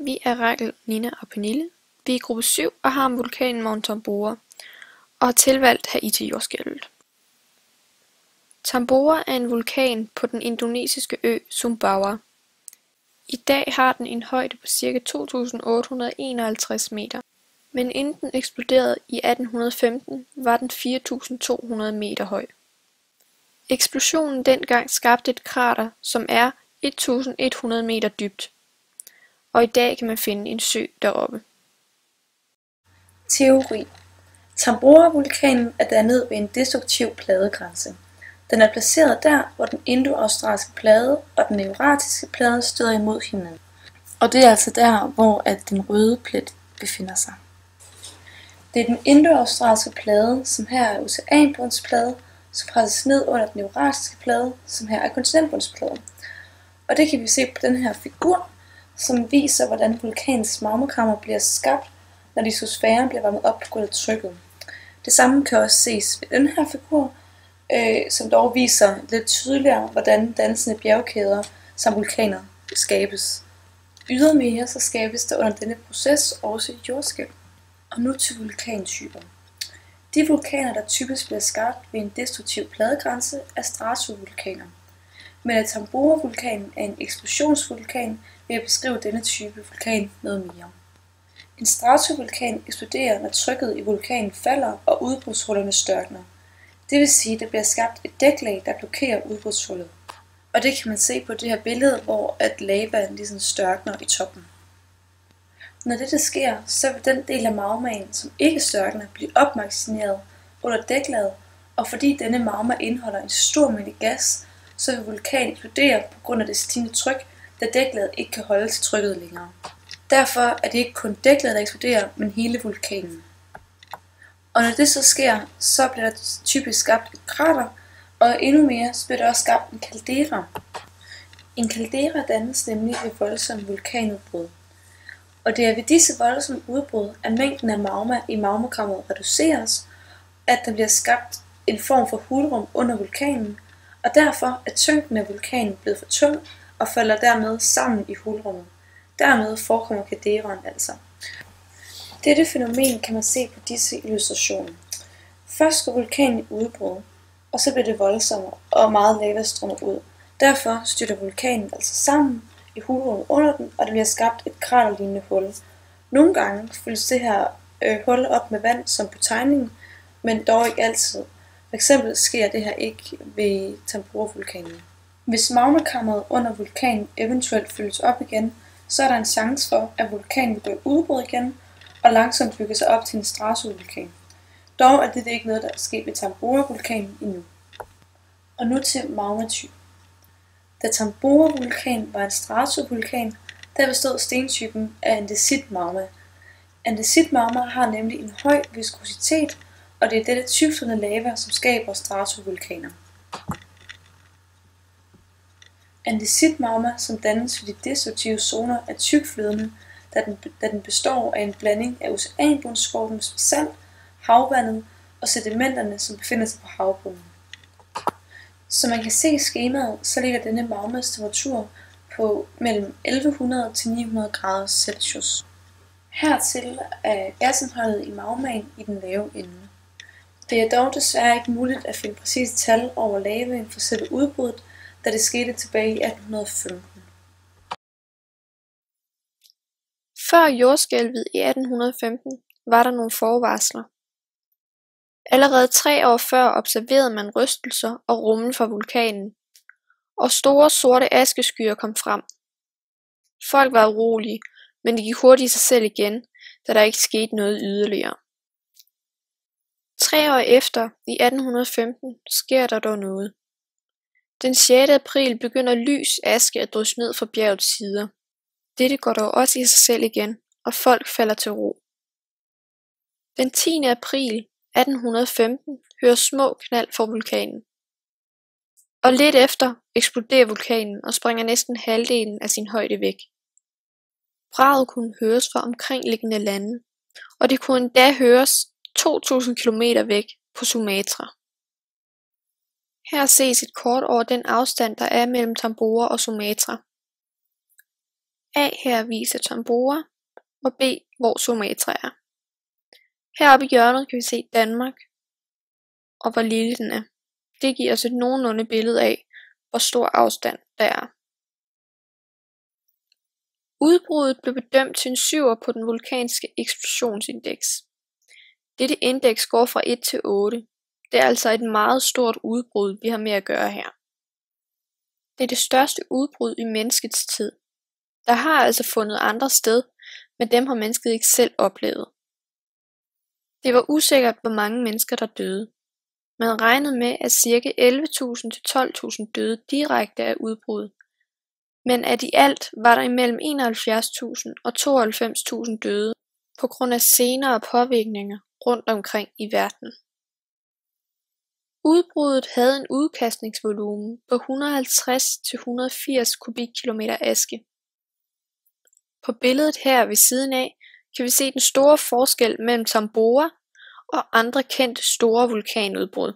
Vi er Rakel, Nina og Pernille. Vi er i gruppe 7 og har om vulkanen Mount Tambora og har tilvalgt Haiti-jordskælvet. Tambora er en vulkan på den indonesiske ø Sumbawa. I dag har den en højde på ca. 2.851 meter, men inden den eksploderede i 1815 var den 4.200 meter høj. Eksplosionen dengang skabte et krater, som er 1.100 meter dybt, og i dag kan man finde en sø deroppe. Teori. Tambora-vulkanen er dannet ved en destruktiv pladegrænse. Den er placeret der, hvor den indo-australske plade og den eurasiske plade støder imod hinanden. Og det er altså der, hvor den røde plet befinder sig. Det er den indo-australske plade, som her er oceanbundsplade, som presses ned under den eurasiske plade, som her er kontinentbundsplade. Og det kan vi se på den her figur, som viser, hvordan vulkanens magmakammer bliver skabt, når litosfæren bliver varmet op på grund af trykket. Det samme kan også ses ved den her figur, som dog viser lidt tydeligere, hvordan dansende bjergkæder samt vulkaner skabes. Ydermere så skabes der under denne proces også jordskælv. Og nu til vulkantyper. De vulkaner, der typisk bliver skabt ved en destruktiv pladegrænse, er stratovulkaner. Men at Tambora-vulkanen er en eksplosionsvulkan, vil jeg beskrive denne type vulkan noget mere. En stratovulkan eksploderer, når trykket i vulkanen falder og udbrudshullerne størkner. Det vil sige, at der bliver skabt et dæklag, der blokerer udbrudshullet. Og det kan man se på det her billede, hvor at lavaen ligesom størkner i toppen. Når dette sker, så vil den del af magmaen, som ikke størkner, blive opmagasineret under dæklaget, og fordi denne magma indeholder en stor mængde gas, så vil vulkanen eksplodere på grund af det stigende tryk, da dæklaget ikke kan holde til trykket længere. Derfor er det ikke kun dæklaget, der eksploderer, men hele vulkanen. Og når det så sker, så bliver der typisk skabt et krater, og endnu mere så bliver der også skabt en kaldera. En kaldera dannes nemlig ved voldsomme vulkanudbrud. Og det er ved disse voldsomme udbrud, at mængden af magma i magmakammeret reduceres, at der bliver skabt en form for hulrum under vulkanen, og derfor er tyngden af vulkanen blevet for tung og falder dermed sammen i hulrummet. Dermed forekommer kalderaen altså. Dette fænomen kan man se på disse illustrationer. Først går vulkanen i udbrud, og så bliver det voldsommere og meget lava strømmer ud. Derfor styrter vulkanen altså sammen i hulrummet under den, og der bliver skabt et kraterlignende hul. Nogle gange fyldes det her hul op med vand som på tegningen, men dog ikke altid. For eksempel sker det her ikke ved Tambora-vulkanen. Hvis magmakammeret under vulkanen eventuelt fyldes op igen, så er der en chance for, at vulkanen vil gå i udbrud igen og langsomt bygge sig op til en stratovulkan. Dog er det ikke noget, der er sket ved Tambora-vulkanen endnu. Og nu til magmatype. Da Tambora-vulkanen var en stratovulkan, der bestod stentypen af andesit-magma. Andesit-magma har nemlig en høj viskositet, og det er dette tyktflydende lava, som skaber stratovulkaner. Andesit-magma, som dannes ved de destruktive zoner, er tykflydende, da den består af en blanding af oceanbundsskorpen med salt, havvandet og sedimenterne, som befinder sig på havbunden. Som man kan se i skemaet, så ligger denne magmas temperatur på mellem 1100 til 900 grader Celsius. Hertil er gasindholdet i magmaen i den lave ende. Det er dog desværre ikke muligt at finde præcise tal over lavaen for selve udbruddet, da det skete tilbage i 1815. Før jordskælvet i 1815 var der nogle forvarsler. Allerede 3 år før observerede man rystelser og rumlen fra vulkanen, og store sorte askeskyer kom frem. Folk var urolige, men de gik hurtigt i sig selv igen, da der ikke skete noget yderligere. 3 år efter, i 1815, sker der dog noget. Den 6. april begynder lys aske at drysse ned fra bjergets sider. Dette går dog også i sig selv igen, og folk falder til ro. Den 10. april 1815 hører små knald fra vulkanen. Og lidt efter eksploderer vulkanen og springer næsten halvdelen af sin højde væk. Braget kunne høres fra omkringliggende lande, og det kunne endda høres 2.000 km væk på Sumatra. Her ses et kort over den afstand, der er mellem Tambora og Sumatra. A her viser Tambora, og B hvor Sumatra er. Heroppe i hjørnet kan vi se Danmark, og hvor lille den er. Det giver os et nogenlunde billede af, hvor stor afstand der er. Udbruddet blev bedømt til en 7'er på den vulkanske eksplosionsindeks. Dette indeks går fra 1 til 8. Det er altså et meget stort udbrud, vi har med at gøre her. Det er det største udbrud i menneskets tid. Der har altså fundet andre sted, men dem har mennesket ikke selv oplevet. Det var usikkert, hvor mange mennesker der døde. Man regnede med, at ca. 11.000 til 12.000 døde direkte af udbruddet, men at i alt var der imellem 71.000 og 92.000 døde på grund af senere påvirkninger rundt omkring i verden. Udbruddet havde en udkastningsvolumen på 150 til 180 kubikkilometer aske. På billedet her ved siden af kan vi se den store forskel mellem Tambora og andre kendte store vulkanudbrud.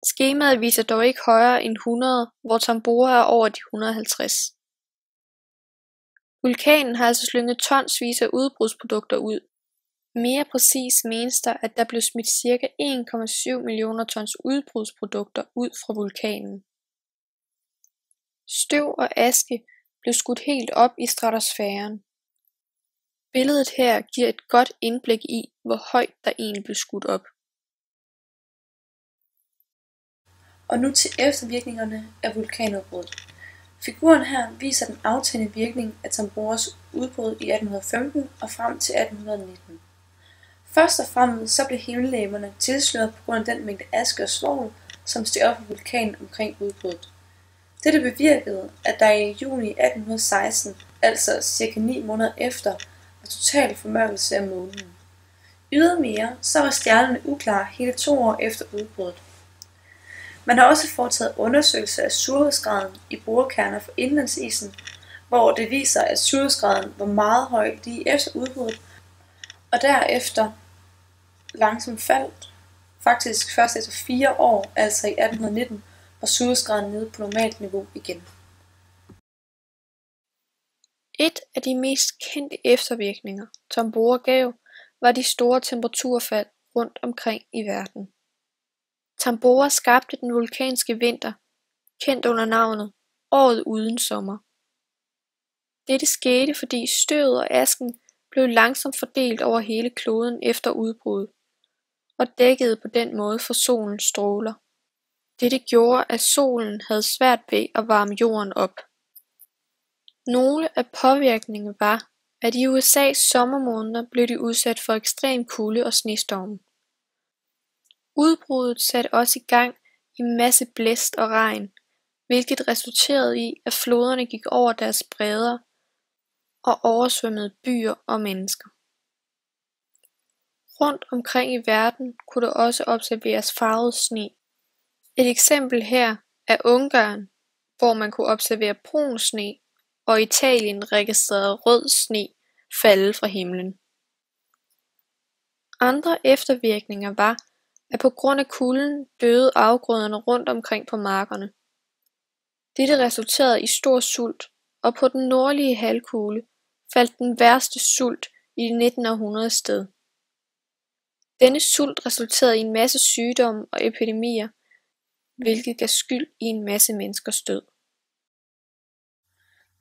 Skemaet viser dog ikke højere end 100, hvor Tambora er over de 150. Vulkanen har altså slynget tonsvis af udbrudsprodukter ud. Mere præcis menes der, at der blev smidt ca. 1,7 millioner tons udbrudsprodukter ud fra vulkanen. Støv og aske blev skudt helt op i stratosfæren. Billedet her giver et godt indblik i, hvor højt der egentlig blev skudt op. Og nu til eftervirkningerne af vulkanudbruddet. Figuren her viser den aftagende virkning af Tamboras udbrud i 1815 og frem til 1819. Først og fremmest så blev himmellegemerne tilsløret på grund af den mængde aske og svovl, som steg op af vulkanen omkring udbruddet. Dette bevirkede, at der i juni 1816, altså cirka 9 måneder efter, var total formørkelse af månen. Ydermere så var stjernerne uklare hele 2 år efter udbruddet. Man har også foretaget undersøgelser af surhedsgraden i borekerner for indlandsisen, hvor det viser, at surhedsgraden var meget høj lige efter udbruddet, og derefter langsomt faldt. Faktisk først efter 4 år, altså i 1819, var surhedsgraden nede på normalt niveau igen. Et af de mest kendte eftervirkninger, Tambora gav, var de store temperaturfald rundt omkring i verden. Tambora skabte den vulkanske vinter, kendt under navnet året uden sommer. Dette skete, fordi støvet og asken blev langsomt fordelt over hele kloden efter udbruddet, og dækkede på den måde for solens stråler. Dette gjorde, at solen havde svært ved at varme jorden op. Nogle af påvirkningerne var, at i USA's sommermåneder blev de udsat for ekstrem kulde og snestorme. Udbruddet satte også i gang i masse blæst og regn, hvilket resulterede i, at floderne gik over deres bredder og oversvømmede byer og mennesker. Rundt omkring i verden kunne der også observeres farvet sne. Et eksempel her er Ungarn, hvor man kunne observere brun sne, og Italien registrerede rød sne falde fra himlen. Andre eftervirkninger var, at på grund af kulden døde afgrøderne rundt omkring på markerne. Dette resulterede i stor sult, og på den nordlige halvkugle faldt den værste sult i det 19. århundrede sted. Denne sult resulterede i en masse sygdomme og epidemier, hvilket gav skyld i en masse menneskers død.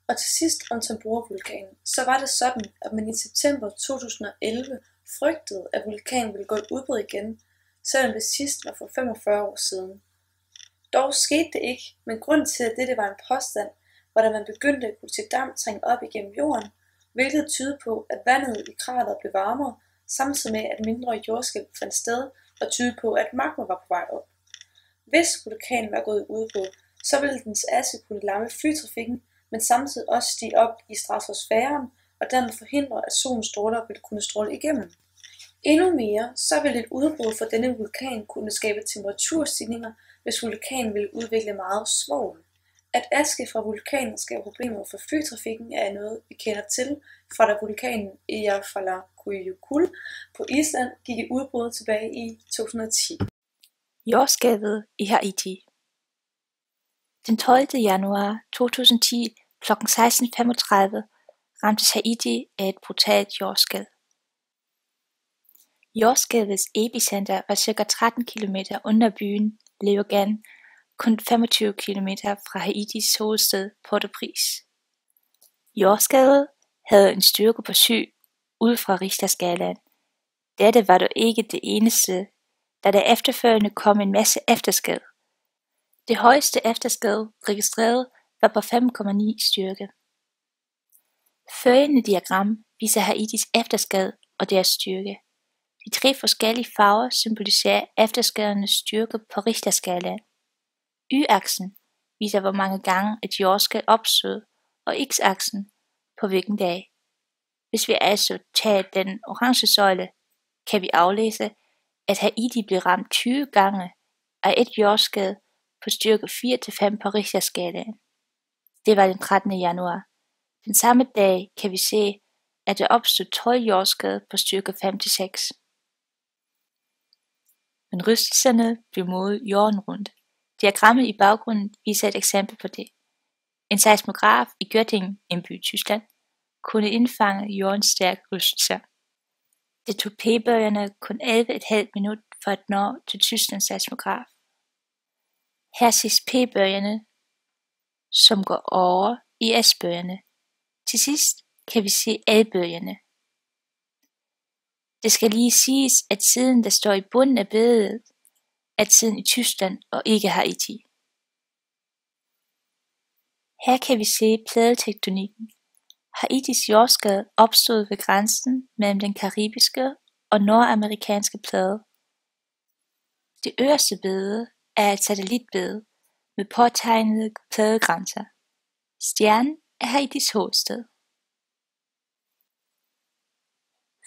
Og til sidst om Tambora-vulkanen, så var det sådan, at man i september 2011 frygtede, at vulkanen ville gå i udbrud igen, selvom det sidst var for 45 år siden. Dog skete det ikke, men grunden til, at dette var en påstand, var, da man begyndte at kunne se damp trænge op igennem jorden, hvilket tydede på, at vandet i krateret blev varmere, samtidig med, at mindre jordskælv fandt sted, og tydede på, at magma var på vej op. Hvis vulkanen var gået i udbrud, så ville dens aske kunne lamme flytrafikken, men samtidig også stige op i stratosfæren, og dermed forhindre, at solens stråler ville kunne stråle igennem. Endnu mere, så ville et udbrud for denne vulkan kunne skabe temperaturstigninger, hvis vulkanen ville udvikle meget svovl. At aske fra vulkanen skaber problemer for flytrafikken er noget, vi kender til, fra da vulkanen Eyjafjallajökull på Island gik i udbrud tilbage i 2010. Jordskælvet i Haiti. Den 12. januar 2010 kl. 16.35 ramtes Haiti af et brutalt jordskælv. Jordskælvets epicenter var ca. 13 km under byen Léogâne, kun 25 km fra Haitis hovedstad Port-au-Prince. Jordskælvet havde en styrke på 7 ud fra Richterskalaen. Dette var dog ikke det eneste, da der efterfølgende kom en masse efterskælv. Det højeste efterskælv registreret var på 5,9 styrke. Følgende diagram viser Haitis efterskælv og deres styrke. De 3 forskellige farver symboliserer efterskælvenes styrke på Richterskalaen. Y-aksen viser hvor mange gange et jordskælv opstod, og X-aksen på hvilken dag. Hvis vi altså tager den orange søjle, kan vi aflæse, at Haiti blev ramt 20 gange af et jordskælv på styrke 4-5 på Richterskalaen. Det var den 13. januar. Den samme dag kan vi se, at der opstod 12 jordskælv på styrke 5-6. Men rystelserne blev målt jorden rundt. Diagrammet i baggrunden viser et eksempel på det. En seismograf i Göttingen, en by i Tyskland, kunne indfange jordens stærke rystelser. Det tog p-bølgerne kun 11,5 minut for at nå til Tysklands seismograf. Her ses p-bølgerne, som går over i s-bølgerne. Til sidst kan vi se a-bølgerne. Det skal lige siges, at tiden der står i bunden af billedet, er tiden i Tyskland og ikke Haiti. Her kan vi se pladetektonikken. Haitis jordskælv opstod ved grænsen mellem den karibiske og nordamerikanske plade. Det øverste billede er et satellitbillede med påtegnede pladegrænser. Stjernen er Haitis hovedstad.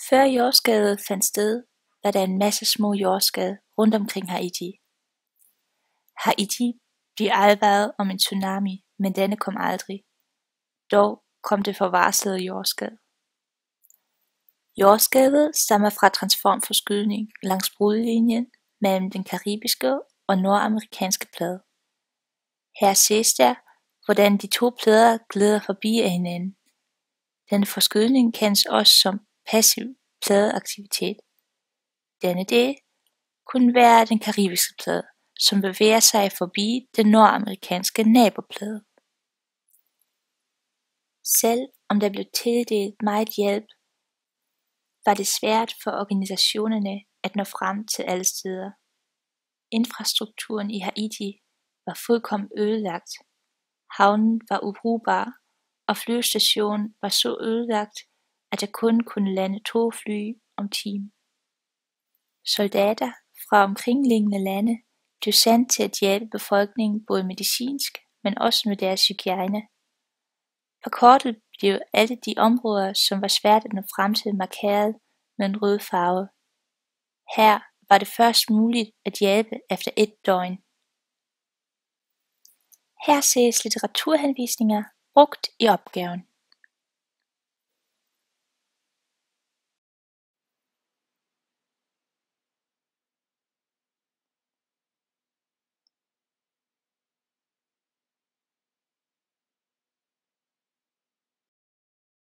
Før jordskælvet fandt sted, var der en masse små jordskælv rundt omkring Haiti. Haiti blev advaret om en tsunami, men denne kom aldrig. Dog kom det forvarslede jordskælv. Jordskælvet stammer fra transformforskydning langs brudlinjen mellem den karibiske og nordamerikanske plade. Her ses der, hvordan de 2 plader glider forbi af hinanden. Denne forskydning kendes også som passiv pladeaktivitet. Denne del kunne være den karibiske plade, som bevæger sig forbi den nordamerikanske naboplade. Selv om der blev tildelt meget hjælp, var det svært for organisationerne at nå frem til alle steder. Infrastrukturen i Haiti var fuldkommen ødelagt. Havnen var ubrugbar, og flyvestationen var så ødelagt, at der kun kunne lande 2 fly om timen. Soldater fra omkringliggende lande blev sendt til at hjælpe befolkningen både medicinsk, men også med deres hygiejne. På kortet blev alle de områder, som var svært at nå frem til, markeret med en rød farve. Her var det først muligt at hjælpe efter 1 døgn. Her ses litteraturhenvisninger brugt i opgaven.